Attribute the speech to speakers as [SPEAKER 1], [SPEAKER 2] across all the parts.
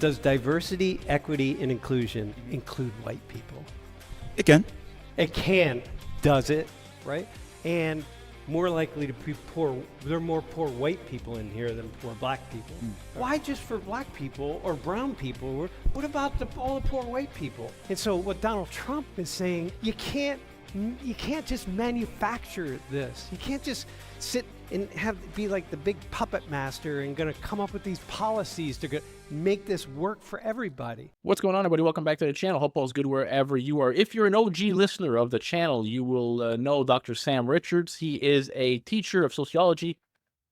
[SPEAKER 1] Does diversity, equity, and inclusion include white people?
[SPEAKER 2] It can.
[SPEAKER 1] It can. Does it? Right? And more likely to be poor. There are more poor white people in here than poor black people. Why just for black people or brown people? What about all the poor white people? And so what Donald Trump is saying, you can't just manufacture this. You can't just sit and be like the big puppet master and going to come up with these policies to make this work for everybody.
[SPEAKER 3] What's going on, everybody? Welcome back to the channel. Hope all's good wherever you are. If you're an OG listener of the channel, you will know Dr. Sam Richards. He is a teacher of sociology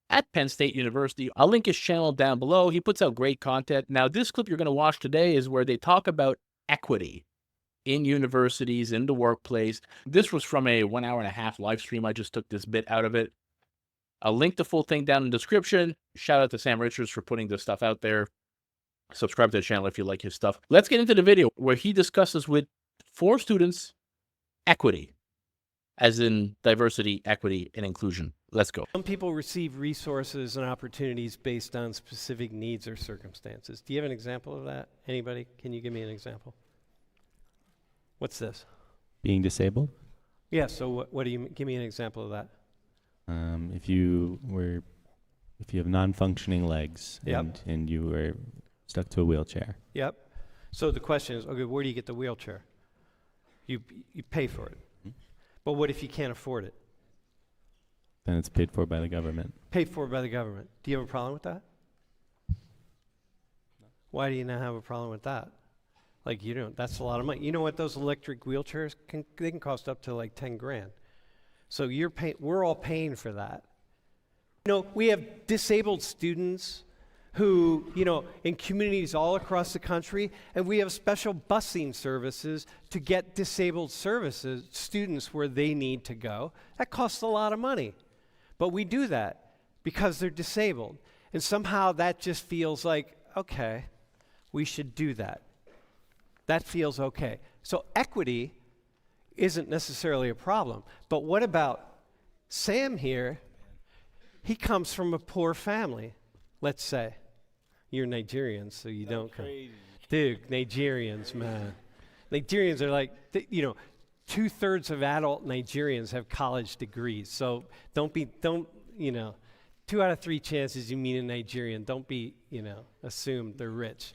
[SPEAKER 3] at Penn State University. I'll link his channel down below. He puts out great content. Now, this clip you're going to watch today is where they talk about equity in universities, in the workplace. This was from a 1 hour and a half live stream. I just took this bit out of it. I'll link the full thing down in the description. Shout out to Sam Richards for putting this stuff out there. Subscribe to the channel if you like his stuff. Let's get into the video where he discusses with 4 students equity, as in diversity, equity, and inclusion. Let's go.
[SPEAKER 1] Some people receive resources and opportunities based on specific needs or circumstances. Do you have an example of that? Anybody? Can you give me an example? What's this?
[SPEAKER 4] Being disabled?
[SPEAKER 1] Yeah, so what do you, give me an example of that.
[SPEAKER 4] If you have non-functioning legs and you were stuck to a wheelchair.
[SPEAKER 1] Yep. So the question is, okay, where do you get the wheelchair? You pay for it. But what if you can't afford it?
[SPEAKER 4] Then it's paid for by the government.
[SPEAKER 1] Paid for by the government. Do you have a problem with that? No. Why do you not have a problem with that? Like, you don't, that's a lot of money. You know what, those electric wheelchairs they can cost up to like 10 grand. So we're all paying for that. You know, we have disabled students who, you know, in communities all across the country, and we have special busing services to get disabled students where they need to go. That costs a lot of money. But we do that because they're disabled. And somehow that just feels like, okay, we should do that. That feels okay. So equity isn't necessarily a problem. But what about Sam here? He comes from a poor family, let's say. You're Nigerian, so you don't come. Dude, Nigerians, man. Nigerians are like, you know, 2/3 of adult Nigerians have college degrees. So don't, you know, 2 out of 3 chances you meet a Nigerian. Don't be, you know, assume they're rich.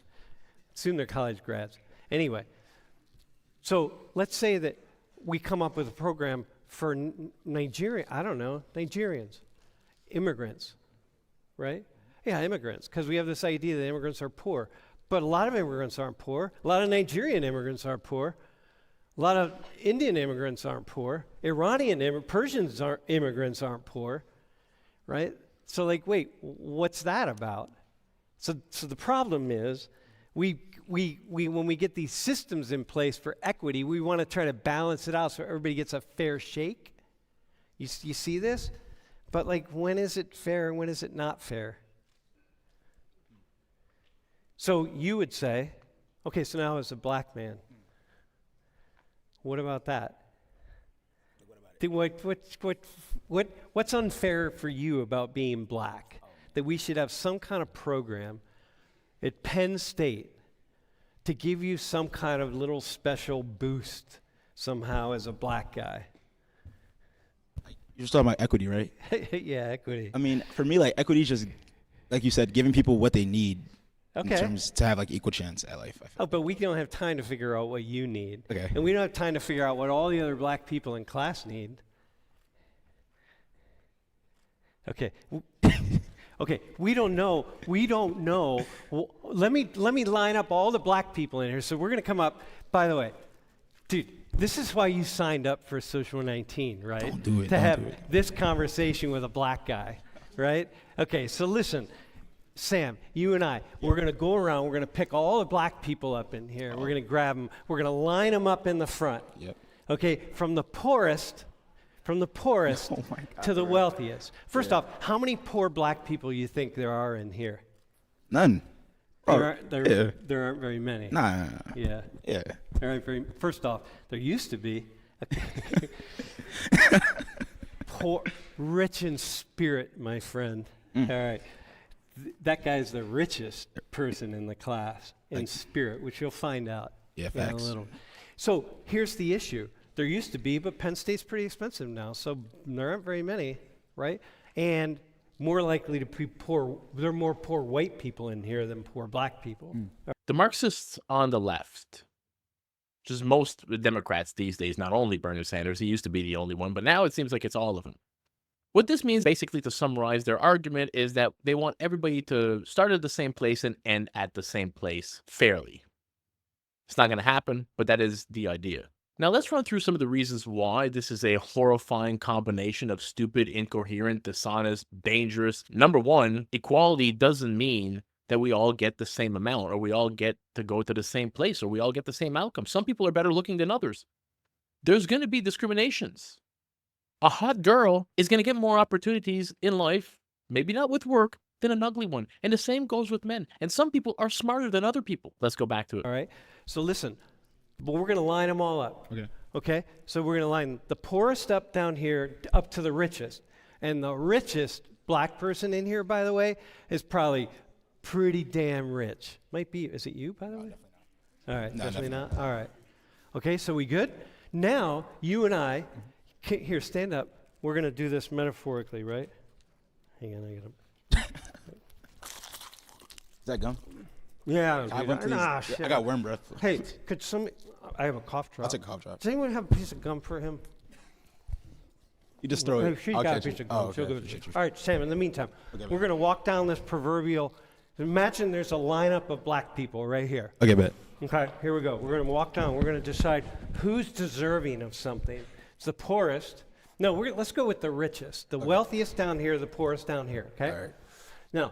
[SPEAKER 1] Assume they're college grads. Anyway, so let's say that we come up with a program for Nigerians, immigrants, right? Yeah, immigrants, because we have this idea that immigrants are poor. But a lot of immigrants aren't poor. A lot of Nigerian immigrants aren't poor. A lot of Indian immigrants aren't poor. Persians immigrants aren't poor, right? So like, wait, what's that about? So the problem is, when we get these systems in place for equity, we want to try to balance it out so everybody gets a fair shake. You see this? But like, when is it fair and when is it not fair? So you would say, okay, so now as a black man, what about that? What's unfair for you about being black? That we should have some kind of program at Penn State to give you some kind of little special boost somehow as a black guy.
[SPEAKER 2] You're just talking about equity, right?
[SPEAKER 1] Yeah, equity.
[SPEAKER 2] I mean, for me, like, equity is just, like you said, giving people what they need in terms to have, like, equal chance at life.
[SPEAKER 1] Oh, but we don't have time to figure out what you need.
[SPEAKER 2] Okay.
[SPEAKER 1] And we don't have time to figure out what all the other black people in class need. Okay. Okay, we don't know. Well, let me line up all the black people in here. So we're going to come up. By the way, dude, this is why you signed up for Social 19, right?
[SPEAKER 2] Don't do it.
[SPEAKER 1] To have this conversation with a black guy, right? Okay, so listen, Sam, you and I, we're going to go around. We're going to pick all the black people up in here. We're going to grab them. We're going to line them up in the front.
[SPEAKER 2] Yep.
[SPEAKER 1] Okay, from the poorest to the wealthiest. First off, how many poor black people you think there are in here?
[SPEAKER 2] None.
[SPEAKER 1] There aren't very many.
[SPEAKER 2] Nah.
[SPEAKER 1] Yeah.
[SPEAKER 2] Yeah.
[SPEAKER 1] There aren't very. First off, there used to be. Poor, rich in spirit, my friend. All right. that guy's the richest person in the class in spirit, which you'll find out
[SPEAKER 2] Yeah,
[SPEAKER 1] in a
[SPEAKER 2] facts.
[SPEAKER 1] little. So here's the issue. There used to be, but Penn State's pretty expensive now, so there aren't very many, right? And more likely to be poor. There are more poor white people in here than poor black people.
[SPEAKER 3] The Marxists on the left, just most Democrats these days, not only Bernie Sanders, he used to be the only one, but now it seems like it's all of them. What this means, basically, to summarize their argument, is that they want everybody to start at the same place and end at the same place fairly. It's not going to happen, but that is the idea. Now, let's run through some of the reasons why this is a horrifying combination of stupid, incoherent, dishonest, dangerous. Number one, equality doesn't mean that we all get the same amount, or we all get to go to the same place, or we all get the same outcome. Some people are better looking than others. There's going to be discriminations. A hot girl is going to get more opportunities in life, maybe not with work, than an ugly one. And the same goes with men. And some people are smarter than other people. Let's go back to it.
[SPEAKER 1] All right? So listen, but we're going to line them all up.
[SPEAKER 2] Okay.
[SPEAKER 1] Okay? So we're going to line the poorest up down here up to the richest. And the richest black person in here, by the way, is probably pretty damn rich. Might be. Is it you, by the way? All right.
[SPEAKER 2] No,
[SPEAKER 1] definitely
[SPEAKER 2] definitely
[SPEAKER 1] not. All right. Okay, so we good? Now, you and I, here, stand up. We're going to do this metaphorically, right? Hang on, I got to.
[SPEAKER 2] Is that gum?
[SPEAKER 1] Yeah.
[SPEAKER 2] I, want, please.
[SPEAKER 1] Nah,
[SPEAKER 2] Yeah,
[SPEAKER 1] shit.
[SPEAKER 2] I got worm breath.
[SPEAKER 1] Hey, could some? I have a cough drop.
[SPEAKER 2] I'll take a cough drop.
[SPEAKER 1] Does anyone have a piece of gum for him?
[SPEAKER 2] You just throw it.
[SPEAKER 1] She's
[SPEAKER 2] I'll
[SPEAKER 1] got a
[SPEAKER 2] catch
[SPEAKER 1] piece
[SPEAKER 2] it.
[SPEAKER 1] of gum.
[SPEAKER 2] Oh,
[SPEAKER 1] She'll
[SPEAKER 2] okay.
[SPEAKER 1] give it to you.
[SPEAKER 2] Appreciate you.
[SPEAKER 1] All right, Sam, in the meantime,
[SPEAKER 2] Okay,
[SPEAKER 1] we're going to walk down this proverbial. Imagine there's a lineup of black people right here.
[SPEAKER 2] Okay, bet.
[SPEAKER 1] Okay, here we go. We're going to walk down. We're going to decide who's deserving of something. It's the poorest. No, let's go with the richest. The wealthiest down here, the poorest down here, okay?
[SPEAKER 2] All right.
[SPEAKER 1] Now,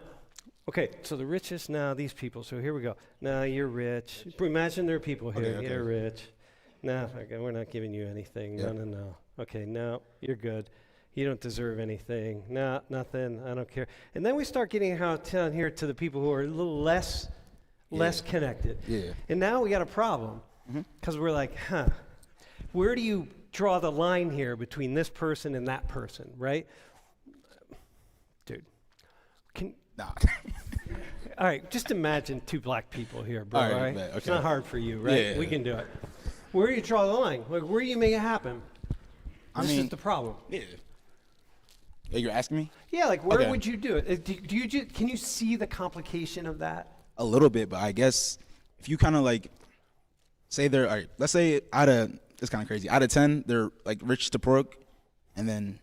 [SPEAKER 1] okay, so the richest, now these people. So here we go. Now you're rich. Imagine there are people here.
[SPEAKER 2] Okay.
[SPEAKER 1] You're rich. No, okay, we're not giving you anything.
[SPEAKER 2] Yeah.
[SPEAKER 1] No. Okay, no, you're good. You don't deserve anything. No, nothing. I don't care. And then we start getting down here to the people who are a little less connected.
[SPEAKER 2] Yeah.
[SPEAKER 1] And now we got a problem because we're like, where do you draw the line here between this person and that person, right? Dude,
[SPEAKER 2] Nah.
[SPEAKER 1] all right, just imagine two black people here, bro,
[SPEAKER 2] All right,
[SPEAKER 1] all right?
[SPEAKER 2] bet,
[SPEAKER 1] It's
[SPEAKER 2] okay.
[SPEAKER 1] not hard for you, right?
[SPEAKER 2] Yeah.
[SPEAKER 1] We can do it. Where do you draw the line? Like, where do you make it happen? This is
[SPEAKER 2] mean-
[SPEAKER 1] the problem.
[SPEAKER 2] Yeah. Yeah, you're asking me?
[SPEAKER 1] Yeah, like where
[SPEAKER 2] Okay.
[SPEAKER 1] would you do it? Can you see the complication of that?
[SPEAKER 2] A little bit, but I guess if you kind of like say they're, all right, let's say it's kind of crazy. Out of 10, they're like rich to poor, and then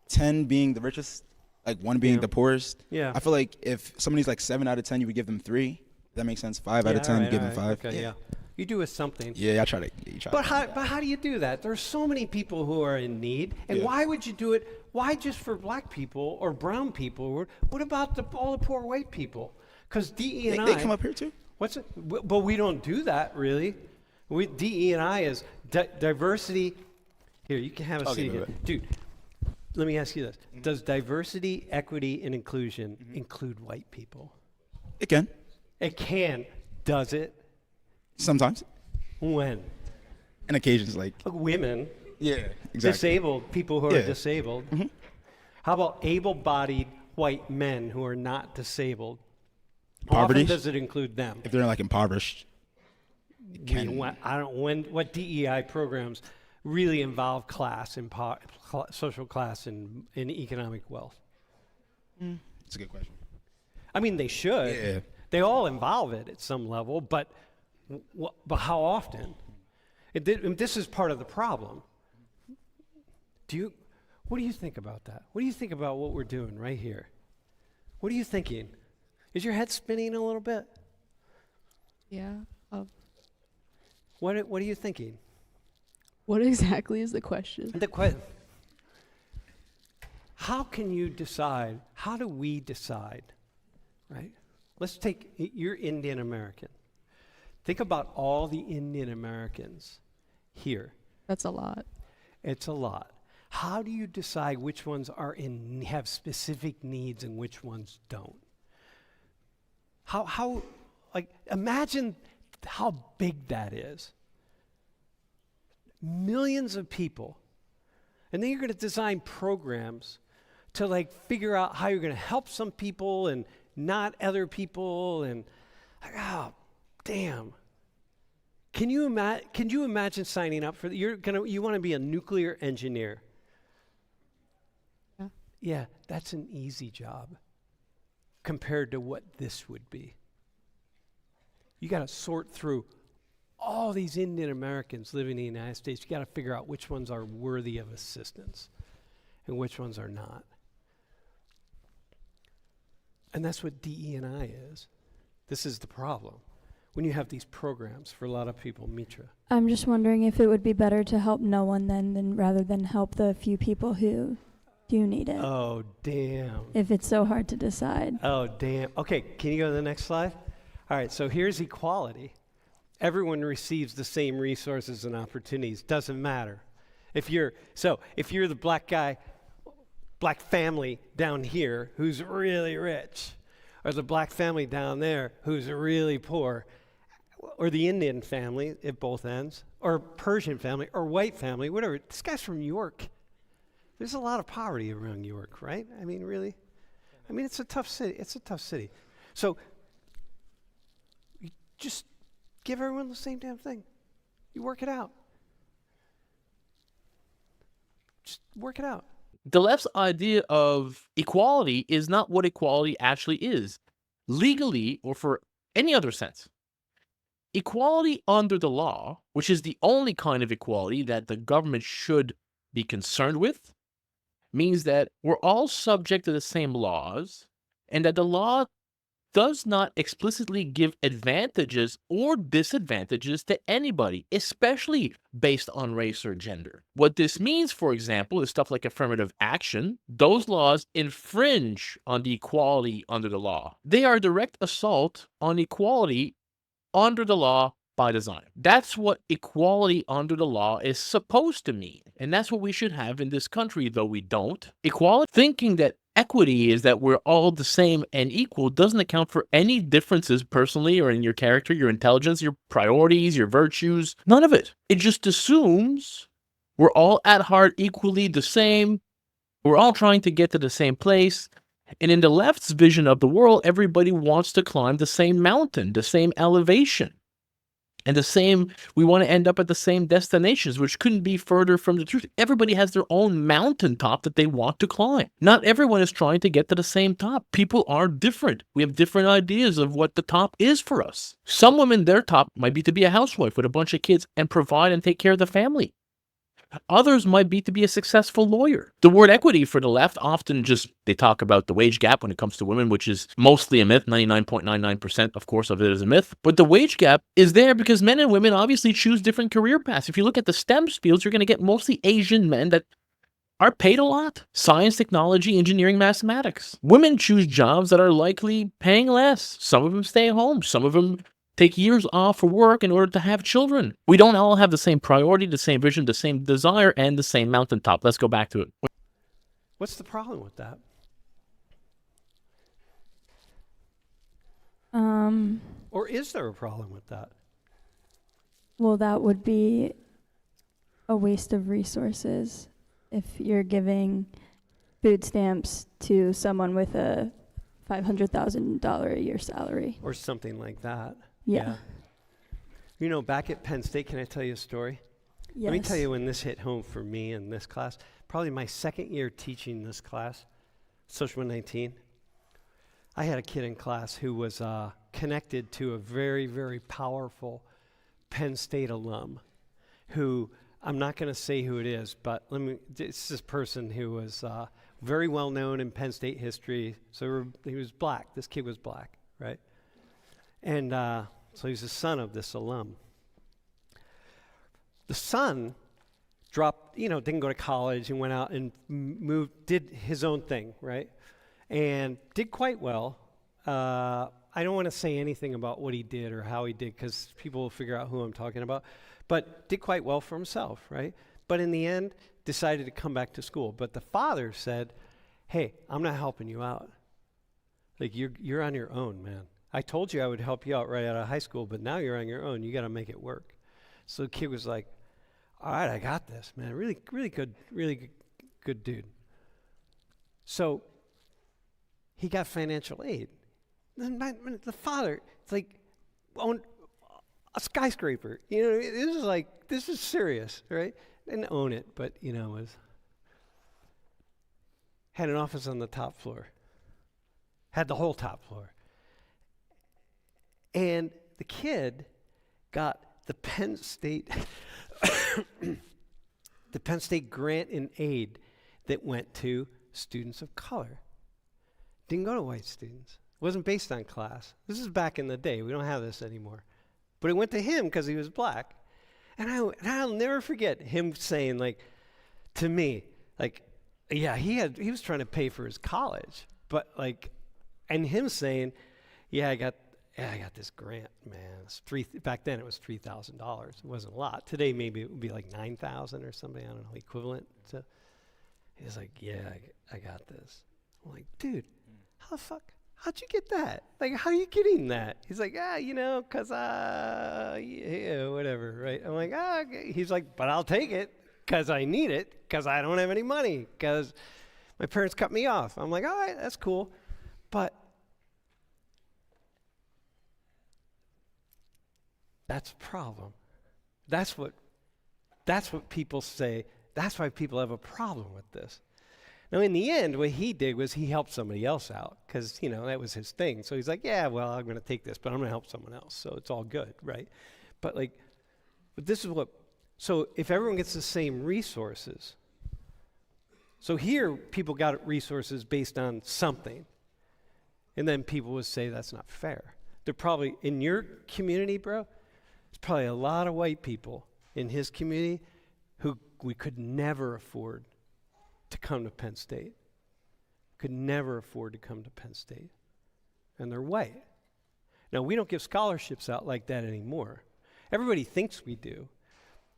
[SPEAKER 2] 10 being the richest, like 1 being
[SPEAKER 1] Yeah.
[SPEAKER 2] the poorest.
[SPEAKER 1] Yeah.
[SPEAKER 2] I feel like if somebody's like 7 out of 10, you would give them 3. Does that make sense? 5 out of 10, you give them 5.
[SPEAKER 1] Okay, yeah. You do with something.
[SPEAKER 2] Yeah, I try to. You try
[SPEAKER 1] But
[SPEAKER 2] to.
[SPEAKER 1] how do you do that? There's so many people who are in need, and
[SPEAKER 2] Yeah.
[SPEAKER 1] why would you do it? Why just for black people or brown people? What about all the poor white people? Because DE&I.
[SPEAKER 2] They come up here too.
[SPEAKER 1] What's it? But we don't do that really. DE&I is diversity. Here, you can have a
[SPEAKER 2] Okay,
[SPEAKER 1] seat
[SPEAKER 2] go
[SPEAKER 1] here,
[SPEAKER 2] ahead.
[SPEAKER 1] dude. Let me ask you this: does diversity, equity, and inclusion include white people?
[SPEAKER 2] It can
[SPEAKER 1] It can. Does it?
[SPEAKER 2] sometimes,
[SPEAKER 1] When?
[SPEAKER 2] and occasions like.
[SPEAKER 1] Women.
[SPEAKER 2] Yeah, exactly.
[SPEAKER 1] Disabled people who are
[SPEAKER 2] Yeah.
[SPEAKER 1] disabled. How about able-bodied white men who are not disabled?
[SPEAKER 2] Poverty?
[SPEAKER 1] Often does it include them?
[SPEAKER 2] If they're like impoverished, it can.
[SPEAKER 1] What DEI programs really involve class and social class and economic wealth?
[SPEAKER 2] It's a good question.
[SPEAKER 1] I mean, they should.
[SPEAKER 2] Yeah.
[SPEAKER 1] They all involve it at some level, but how often? And this is part of the problem. What do you think about that? What do you think about what we're doing right here? What are you thinking? Is your head spinning a little bit?
[SPEAKER 5] Yeah.
[SPEAKER 1] What are you thinking?
[SPEAKER 5] What exactly is the question?
[SPEAKER 1] How can you decide? How do we decide? Right? Let's take, you're Indian American. Think about all the Indian Americans here.
[SPEAKER 5] That's a lot.
[SPEAKER 1] It's a lot. How do you decide which ones have specific needs and which ones don't? Imagine how big that is. Millions of people. And then you're going to design programs to figure out how you're going to help some people and not other people, and like, oh, damn. Can you imagine signing up for you want to be a nuclear engineer?
[SPEAKER 5] Yeah.
[SPEAKER 1] Yeah, that's an easy job compared to what this would be. You got to sort through all these Indian Americans living in the United States. You got to figure out which ones are worthy of assistance and which ones are not. And that's what DE&I is. This is the problem. When you have these programs for a lot of people, Mitra.
[SPEAKER 6] I'm just wondering if it would be better to help no one than rather than help the few people who do need it.
[SPEAKER 1] Oh, damn.
[SPEAKER 6] If it's so hard to decide.
[SPEAKER 1] Oh, damn. Okay, can you go to the next slide? All right, so here's equality. Everyone receives the same resources and opportunities. Doesn't matter. If you're the black guy, black family down here who's really rich, or the black family down there who's really poor, or the Indian family at both ends, or Persian family, or white family, whatever. This guy's from York. There's a lot of poverty around York, right? I mean, really? I mean, it's a tough city. So you just give everyone the same damn thing. You work it out. Just work it out.
[SPEAKER 3] The left's idea of equality is not what equality actually is, legally or for any other sense. Equality under the law, which is the only kind of equality that the government should be concerned with, means that we're all subject to the same laws, and that the law does not explicitly give advantages or disadvantages to anybody, especially based on race or gender. What this means, for example, is stuff like affirmative action. Those laws infringe on the equality under the law. They are a direct assault on equality under the law by design. That's what equality under the law is supposed to mean. And that's what we should have in this country, though we don't. Equality, thinking that equity is that we're all the same and equal, doesn't account for any differences personally or in your character, your intelligence, your priorities, your virtues. None of it. It just assumes we're all at heart equally the same. We're all trying to get to the same place. And in the left's vision of the world, everybody wants to climb the same mountain, the same elevation. And we want to end up at the same destinations, which couldn't be further from the truth. Everybody has their own mountaintop that they want to climb. Not everyone is trying to get to the same top. People are different. We have different ideas of what the top is for us. Some women, their top might be to be a housewife with a bunch of kids and provide and take care of the family. Others might be to be a successful lawyer. The word equity for the left often they talk about the wage gap when it comes to women, which is mostly a myth. 99.99%, of course, of it is a myth. But the wage gap is there because men and women obviously choose different career paths. If you look at the STEM fields, you're going to get mostly Asian men that are paid a lot. Science, technology, engineering, mathematics. Women choose jobs that are likely paying less. Some of them stay home. Some of them take years off for work in order to have children. We don't all have the same priority, the same vision, the same desire, and the same mountaintop. Let's go back to it.
[SPEAKER 1] What's the problem with that? Or is there a problem with that?
[SPEAKER 6] Well, that would be a waste of resources if you're giving food stamps to someone with a $500,000 a year salary.
[SPEAKER 1] Or something like that.
[SPEAKER 6] Yeah.
[SPEAKER 1] You know, back at Penn State, can I tell you a story?
[SPEAKER 6] Yes.
[SPEAKER 1] Let me tell you when this hit home for me in this class. Probably my second year teaching this class, Social 19. I had a kid in class who was connected to a very, very powerful Penn State alum who, I'm not going to say who it is, but it's this person who was very well known in Penn State history. So he was black. This kid was black, right? And so he's the son of this alum. The son didn't go to college and went out and did his own thing, right? And did quite well. I don't want to say anything about what he did or how he did because people will figure out who I'm talking about. But did quite well for himself, right? But in the end, decided to come back to school. But the father said, hey, I'm not helping you out. Like, you're on your own, man. I told you I would help you out right out of high school, but now you're on your own. You got to make it work. So the kid was like, all right, I got this, man. Really good dude. So he got financial aid. The father, it's like, owned a skyscraper. You know, this is serious, right? Didn't own it, but, you know, had an office on the top floor. Had the whole top floor. And the kid got the Penn State the Penn State grant and aid that went to students of color. Didn't go to white students. It wasn't based on class. This is back in the day. We don't have this anymore. But it went to him because he was black. And I'll never forget him saying, like, to me, like, yeah, he was trying to pay for his college, but like, and him saying, yeah, I got this grant, man. Back then it was $3,000. It wasn't a lot. Today maybe it would be like 9,000 or something. I don't know, equivalent to. He's like, yeah, I got this. I'm like, dude, how the fuck? How'd you get that? Like, how are you getting that? He's like, you know, cause yeah, whatever, right? I'm like, okay. He's like, but I'll take it, cause I need it, cause I don't have any money, cause my parents cut me off. I'm like, all right, that's cool, but that's a problem. That's what people say. That's why people have a problem with this. Now, in the end, what he did was he helped somebody else out because, you know, that was his thing. So he's like, yeah, well, I'm going to take this, but I'm going to help someone else. So it's all good, right? But this is so if everyone gets the same resources, so here people got resources based on something, and then people would say that's not fair. They're probably, in your community, bro, there's probably a lot of white people in his community who we could never afford to come to Penn State. Could never afford to come to Penn State. And they're white. Now, we don't give scholarships out like that anymore. Everybody thinks we do.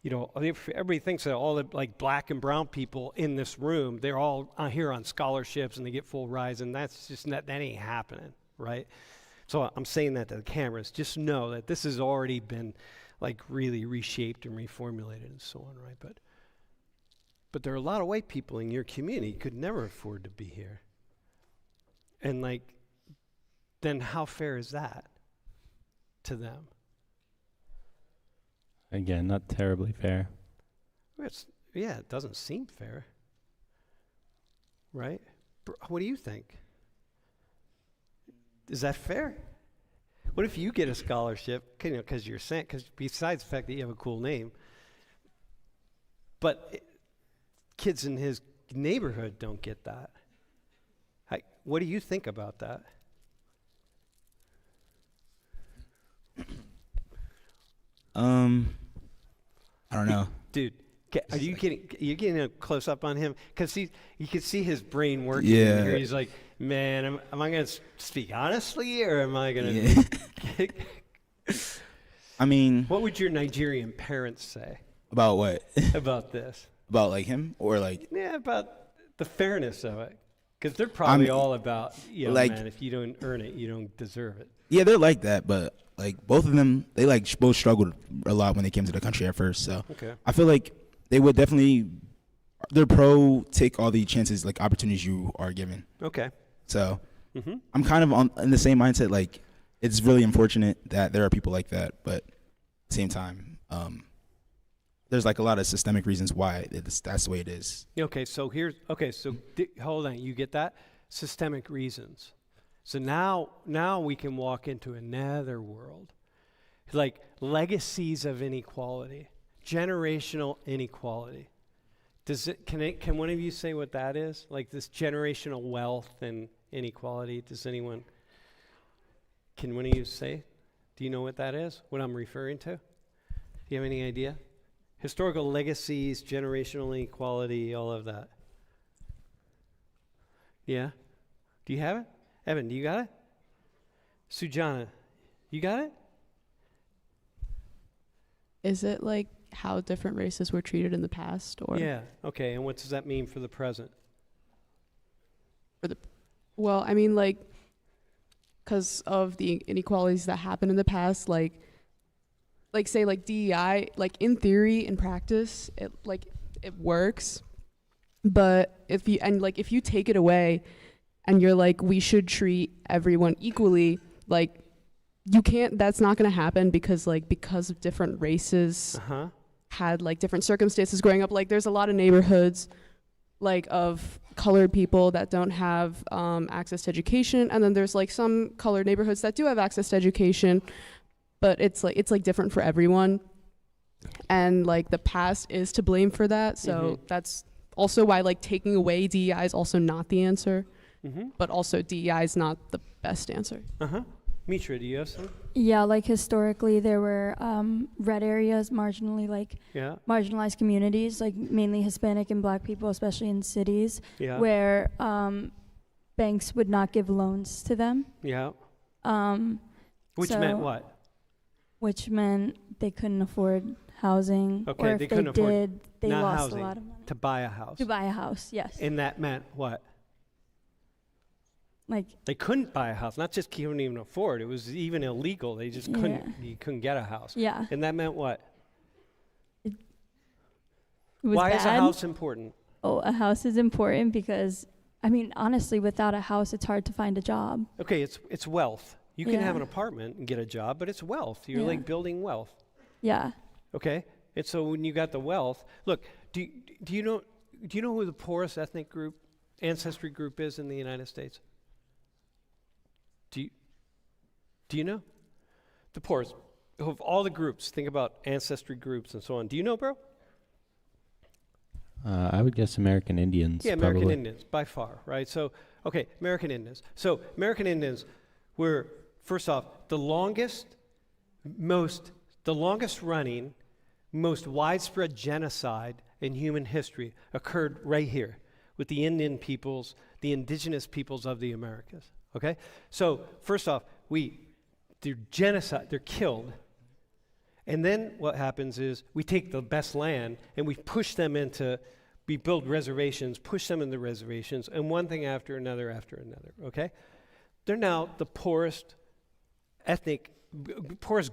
[SPEAKER 1] You know, everybody thinks that all the like black and brown people in this room, they're all here on scholarships and they get full rides, and that's just that ain't happening, right? So I'm saying that to the cameras. Just know that this has already been like really reshaped and reformulated and so on, right? But there are a lot of white people in your community who could never afford to be here. And like, then how fair is that to them?
[SPEAKER 4] Again, not terribly fair.
[SPEAKER 1] It doesn't seem fair. Right? What do you think? Is that fair? What if you get a scholarship, because you're saying, because besides the fact that you have a cool name, but kids in his neighborhood don't get that. What do you think about that?
[SPEAKER 2] I don't know.
[SPEAKER 1] Dude, are you getting a close up on him? Because you can see his brain working.
[SPEAKER 2] Yeah.
[SPEAKER 1] Here. He's like, man, am I going to speak honestly, or am I going to?
[SPEAKER 2] Yeah. I mean,
[SPEAKER 1] what would your Nigerian parents say
[SPEAKER 2] about what?
[SPEAKER 1] About this?
[SPEAKER 2] About like him or like?
[SPEAKER 1] Yeah, about the fairness of it. Because they're probably all about,
[SPEAKER 2] like,
[SPEAKER 1] man, if you don't earn it, you don't deserve it.
[SPEAKER 2] Yeah, they're like that, but like both of them, they like both struggled a lot when they came to the country at first. So
[SPEAKER 1] okay.
[SPEAKER 2] I feel like they would definitely, they're pro take all the chances, like opportunities you are given.
[SPEAKER 1] Okay.
[SPEAKER 2] So I'm kind of in the same mindset. Like, it's really unfortunate that there are people like that, but at the same time, there's like a lot of systemic reasons why that's the way it is.
[SPEAKER 1] Okay, so hold on, you get that? Systemic reasons. So now we can walk into another world. Like legacies of inequality, generational inequality. Can one of you say what that is? Like this generational wealth and inequality, can one of you say? Do you know what that is? What I'm referring to? Do you have any idea? Historical legacies, generational inequality, all of that. Yeah? Do you have it? Evan, do you got it? Sujana, you got it?
[SPEAKER 5] Is it like how different races were treated in the past, or?
[SPEAKER 1] Yeah, okay, and what does that mean for the present?
[SPEAKER 5] Well, I mean, like, because of the inequalities that happened in the past, like say like DEI, like in theory, in practice, it works, but if you take it away and you're like, we should treat everyone equally, like, you can't, that's not going to happen because of different races had like different circumstances growing up. Like there's a lot of neighborhoods like of colored people that don't have access to education, and then there's like some colored neighborhoods that do have access to education, but it's like different for everyone, and like the past is to blame for that. So that's also why like taking away DEI is also not the answer, but also DEI is not the best answer.
[SPEAKER 1] Mitra, do you have some?
[SPEAKER 6] Yeah, like historically there were red areas, marginalized communities, like mainly Hispanic and Black people, especially in cities, where banks would not give loans to them.
[SPEAKER 1] Which meant what?
[SPEAKER 6] Which meant they couldn't afford housing.
[SPEAKER 1] Okay,
[SPEAKER 6] or if
[SPEAKER 1] they
[SPEAKER 6] they
[SPEAKER 1] couldn't
[SPEAKER 6] did, they
[SPEAKER 1] not
[SPEAKER 6] lost
[SPEAKER 1] housing,
[SPEAKER 6] a lot of money.
[SPEAKER 1] to buy a house.
[SPEAKER 6] To buy a house, yes.
[SPEAKER 1] And that meant what?
[SPEAKER 6] Like
[SPEAKER 1] they couldn't buy a house. Not just couldn't even afford. It was even illegal. They just couldn't. You couldn't get a house.
[SPEAKER 6] Yeah.
[SPEAKER 1] And that meant what?
[SPEAKER 6] It was
[SPEAKER 1] Why
[SPEAKER 6] bad.
[SPEAKER 1] is a house important?
[SPEAKER 6] Oh, a house is important because, I mean, honestly, without a house, it's hard to find a job.
[SPEAKER 1] Okay, it's wealth. You can have an apartment and get a job, but it's wealth. You're like building wealth.
[SPEAKER 6] Yeah.
[SPEAKER 1] Okay, and so when you got the wealth, look, do you know who the poorest ethnic group, ancestry group is in the United States? Do you know? The poorest of all the groups. Think about ancestry groups and so on. Do you know, bro?
[SPEAKER 4] I would guess American Indians.
[SPEAKER 1] Yeah, American
[SPEAKER 4] probably. Indians,
[SPEAKER 1] by far, right? So, okay, American Indians. So, American Indians were, first off, the longest running, most widespread genocide in human history occurred right here with the Indian peoples, the indigenous peoples of the Americas, okay? So, first off, they're genocide, they're killed. And then what happens is we take the best land and we build reservations, push them into reservations, and one thing after another, okay? They're now the poorest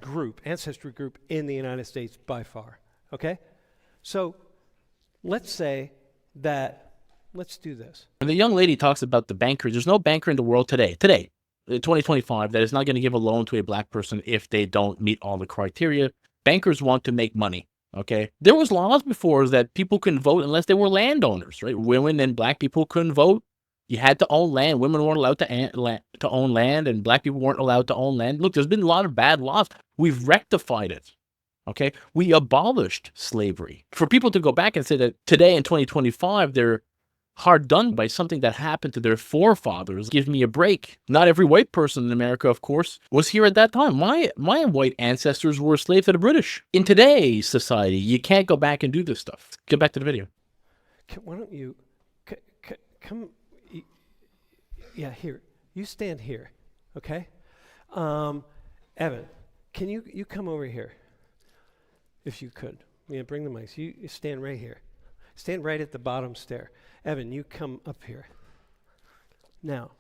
[SPEAKER 1] group, ancestry group in the United States by far, okay? So let's do this.
[SPEAKER 3] When the young lady talks about the bankers, there's no banker in the world today, 2025, that is not going to give a loan to a Black person if they don't meet all the criteria. Bankers want to make money, okay? There was laws before that people couldn't vote unless they were landowners, right? Women and Black people couldn't vote. You had to own land. Women weren't allowed to own land, and Black people weren't allowed to own land. Look, there's been a lot of bad laws. We've rectified it, okay? We abolished slavery. For people to go back and say that today in 2025, they're hard done by something that happened to their forefathers, give me a break. Not every white person in America, of course, was here at that time. My white ancestors were slaves to the British. In today's society, you can't go back and do this stuff. Get back to the video.
[SPEAKER 1] Why don't you come? Yeah, here. You stand here, okay? Evan, can you come over here, if you could? Yeah, bring the mics. You stand right here. Stand right at the bottom stair. Evan, you come up here. Now,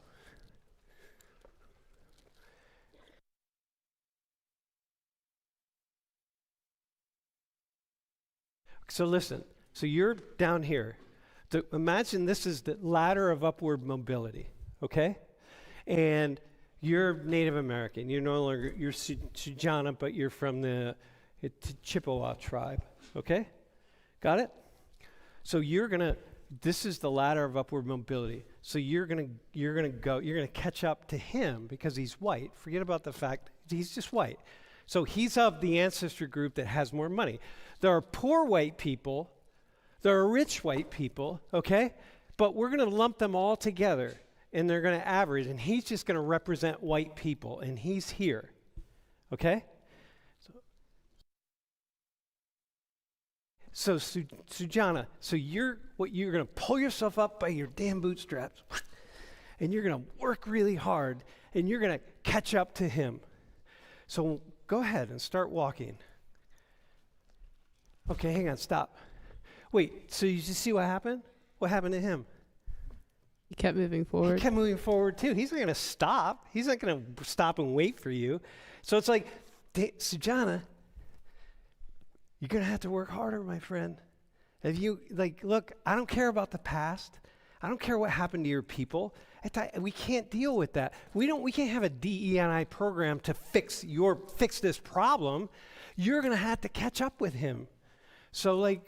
[SPEAKER 1] so listen. So you're down here. Imagine this is the ladder of upward mobility, okay? And you're Native American. You're no longer, you're Sujana, but you're from the Chippewa tribe, okay? Got it? So this is the ladder of upward mobility. So you're gonna catch up to him because he's white. Forget about the fact he's just white. So he's of the ancestry group that has more money. There are poor white people, there are rich white people, okay? But we're gonna lump them all together and they're gonna average, and he's just gonna represent white people, and he's here, okay? So Sujana, you're gonna pull yourself up by your damn bootstraps, and you're gonna work really hard, and you're gonna catch up to him. So go ahead and start walking. Okay, hang on, stop. Wait, so you just see what happened? What happened to him?
[SPEAKER 5] He kept moving forward.
[SPEAKER 1] He kept moving forward too. He's not gonna stop. He's not gonna stop and wait for you. So it's like, Sujana, you're going to have to work harder, my friend. If you, look, I don't care about the past. I don't care what happened to your people. We can't deal with that. We can't have a DE&I program to fix this problem. You're going to have to catch up with him. So like,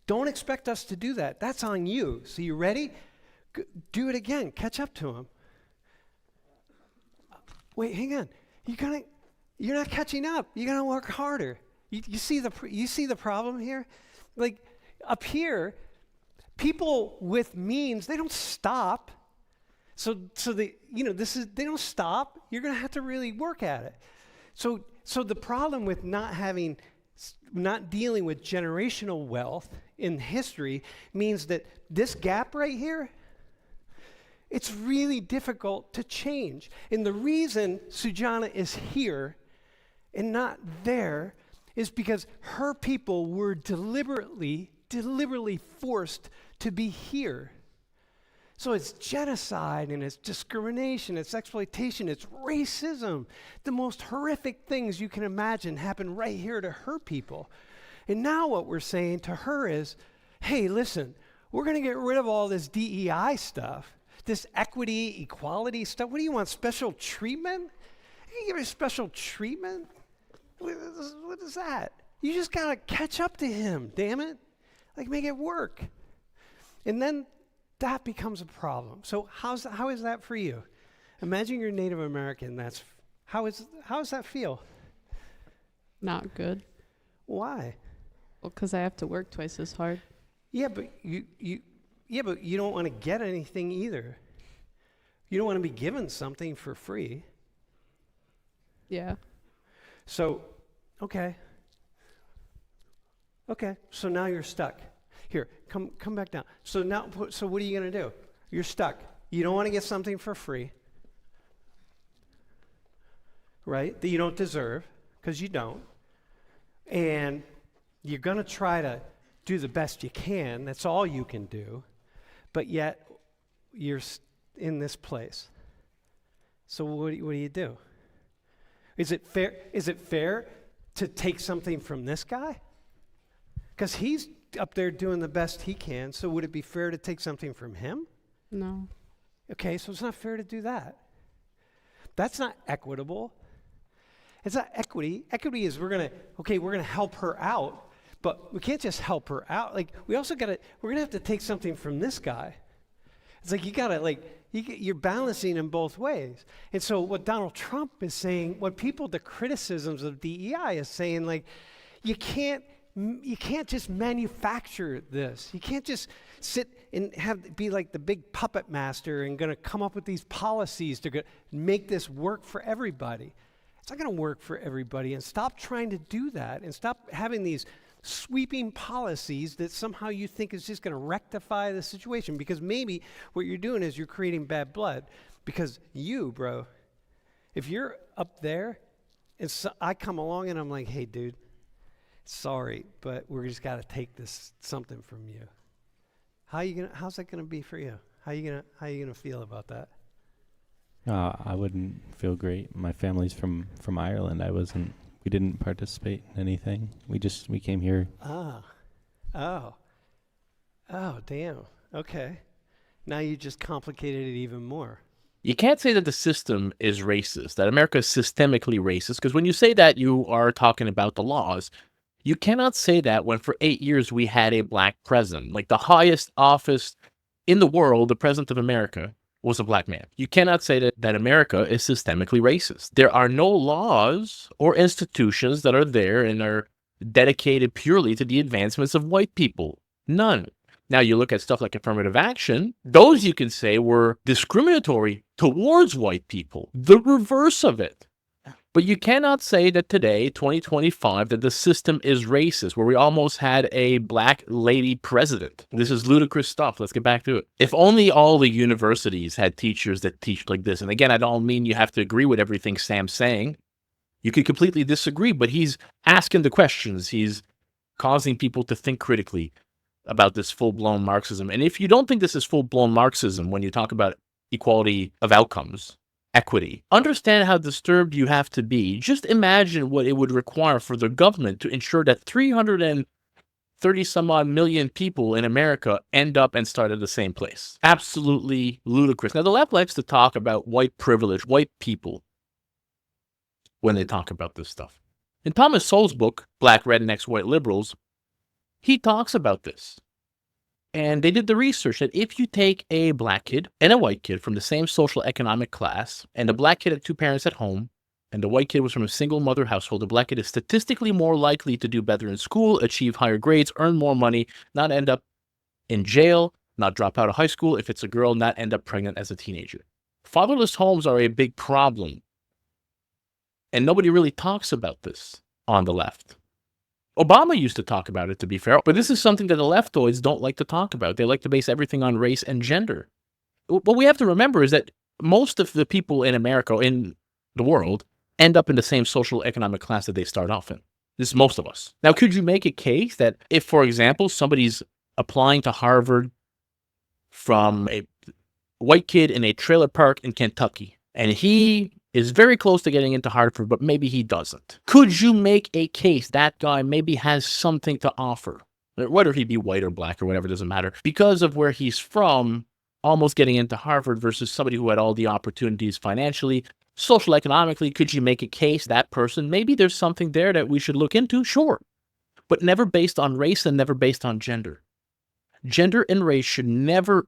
[SPEAKER 1] don't expect us to do that. That's on you. So you ready? Do it again. Catch up to him. Wait, hang on. You're not catching up. You got to work harder. You see the problem here? Like up here, people with means, they don't stop. So they don't stop. You're going to have to really work at it. So the problem with not dealing with generational wealth in history means that this gap right here, it's really difficult to change. And the reason Sujana is here and not there is because her people were deliberately forced to be here. So it's genocide and it's discrimination, it's exploitation, it's racism. The most horrific things you can imagine happen right here to her people. And now what we're saying to her is, hey, listen, we're going to get rid of all this DEI stuff, this equity, equality stuff. What do you want, special treatment? You give me special treatment? What is that? You just got to catch up to him, damn it. Like, make it work. And then that becomes a problem. So how is that for you? Imagine you're Native American. How does that feel?
[SPEAKER 5] Not good.
[SPEAKER 1] Why?
[SPEAKER 5] Well, because I have to work twice as hard.
[SPEAKER 1] Yeah, but you don't want to get anything either. You don't want to be given something for free.
[SPEAKER 5] Yeah.
[SPEAKER 1] So, okay. So now you're stuck. Here, come back down. So what are you going to do? You're stuck. You don't want to get something for free, right? That you don't deserve, because you don't. And you're going to try to do the best you can. That's all you can do. But yet, you're in this place. So what do you do? Is it fair to take something from this guy? Because he's up there doing the best he can, so would it be fair to take something from him?
[SPEAKER 5] No.
[SPEAKER 1] Okay, so it's not fair to do that. That's not equitable. It's not equity. Equity is we're gonna help her out, but we can't just help her out. Like, we're gonna have to take something from this guy. It's like you're balancing in both ways. And so what Donald Trump is saying, the criticisms of DEI is saying, like, you can't just manufacture this. You can't just sit and be like the big puppet master and going to come up with these policies to make this work for everybody. It's not going to work for everybody. And stop trying to do that, and stop having these sweeping policies that somehow you think is just going to rectify the situation, because maybe what you're doing is you're creating bad blood. Because bro, if you're up there and I come along and I'm like, hey, dude, sorry, but we're just got to take something from you. How's that gonna be for you? How you gonna feel about that?
[SPEAKER 4] I wouldn't feel great. My family's from Ireland. We didn't participate in anything. We came here.
[SPEAKER 1] Oh, damn. Okay. Now you just complicated it even more.
[SPEAKER 3] You can't say that the system is racist, that America is systemically racist, because when you say that, you are talking about the laws. You cannot say that when for 8 years we had a black president. Like, the highest office in the world, the president of America, was a black man. You cannot say that America is systemically racist. There are no laws or institutions that are there and are dedicated purely to the advancements of white people. None. Now, you look at stuff like affirmative action, those you can say were discriminatory towards white people. The reverse of it. But you cannot say that today, 2025, that the system is racist, where we almost had a black lady president. This is ludicrous stuff. Let's get back to it. If only all the universities had teachers that teach like this. And again, I don't mean you have to agree with everything Sam's saying. You could completely disagree, but he's asking the questions. He's causing people to think critically about this full-blown Marxism. And if you don't think this is full-blown Marxism, when you talk about equality of outcomes, equity, understand how disturbed you have to be. Just imagine what it would require for the government to ensure that 30 some odd million people in America end up and start at the same place. Absolutely ludicrous. Now, the left likes to talk about white privilege, white people, when they talk about this stuff. In Thomas Sowell's book, Black Rednecks, White Liberals, he talks about this. And they did the research that if you take a black kid and a white kid from the same social economic class, and the black kid had 2 parents at home, and the white kid was from a single mother household, the black kid is statistically more likely to do better in school, achieve higher grades, earn more money, not end up in jail, not drop out of high school. If it's a girl, not end up pregnant as a teenager. Fatherless homes are a big problem. And nobody really talks about this on the left. Obama used to talk about it, to be fair, but this is something that the leftoids don't like to talk about. They like to base everything on race and gender. What we have to remember is that most of the people in America, in the world, end up in the same social economic class that they start off in. This is most of us. Now, could you make a case that if, for example, somebody's applying to Harvard from a white kid in a trailer park in Kentucky, and he is very close to getting into Harvard, but maybe he doesn't. Could you make a case that guy maybe has something to offer? Whether he be white or black or whatever, doesn't matter. Because of where he's from, almost getting into Harvard versus somebody who had all the opportunities financially, social economically, could you make a case that person, maybe there's something there that we should look into? Sure. But never based on race and never based on gender. Gender and race should never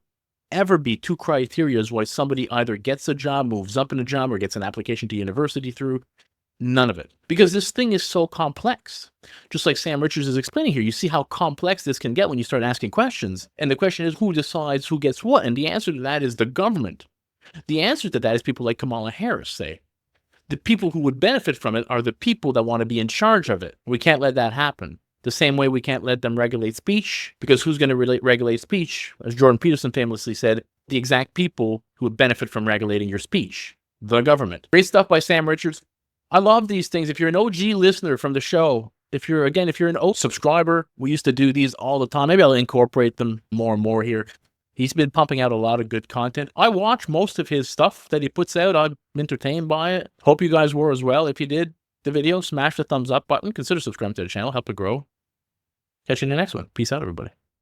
[SPEAKER 3] ever be 2 criteria as why somebody either gets a job, moves up in a job, or gets an application to university through. None of it. Because this thing is so complex. Just like Sam Richards is explaining here, you see how complex this can get when you start asking questions. And the question is, who decides who gets what? And the answer to that is the government. The answer to that is people like Kamala Harris say. The people who would benefit from it are the people that want to be in charge of it. We can't let that happen. The same way we can't let them regulate speech, because who's going to regulate speech? As Jordan Peterson famously said, the exact people who would benefit from regulating your speech, the government. Great stuff by Sam Richards. I love these things. If you're an OG listener from the show, if you're an old subscriber, we used to do these all the time. Maybe I'll incorporate them more and more here. He's been pumping out a lot of good content. I watch most of his stuff that he puts out. I'm entertained by it. Hope you guys were as well. If you did the video, smash the thumbs up button. Consider subscribing to the channel. Help it grow. Catch you in the next one. Peace out, everybody.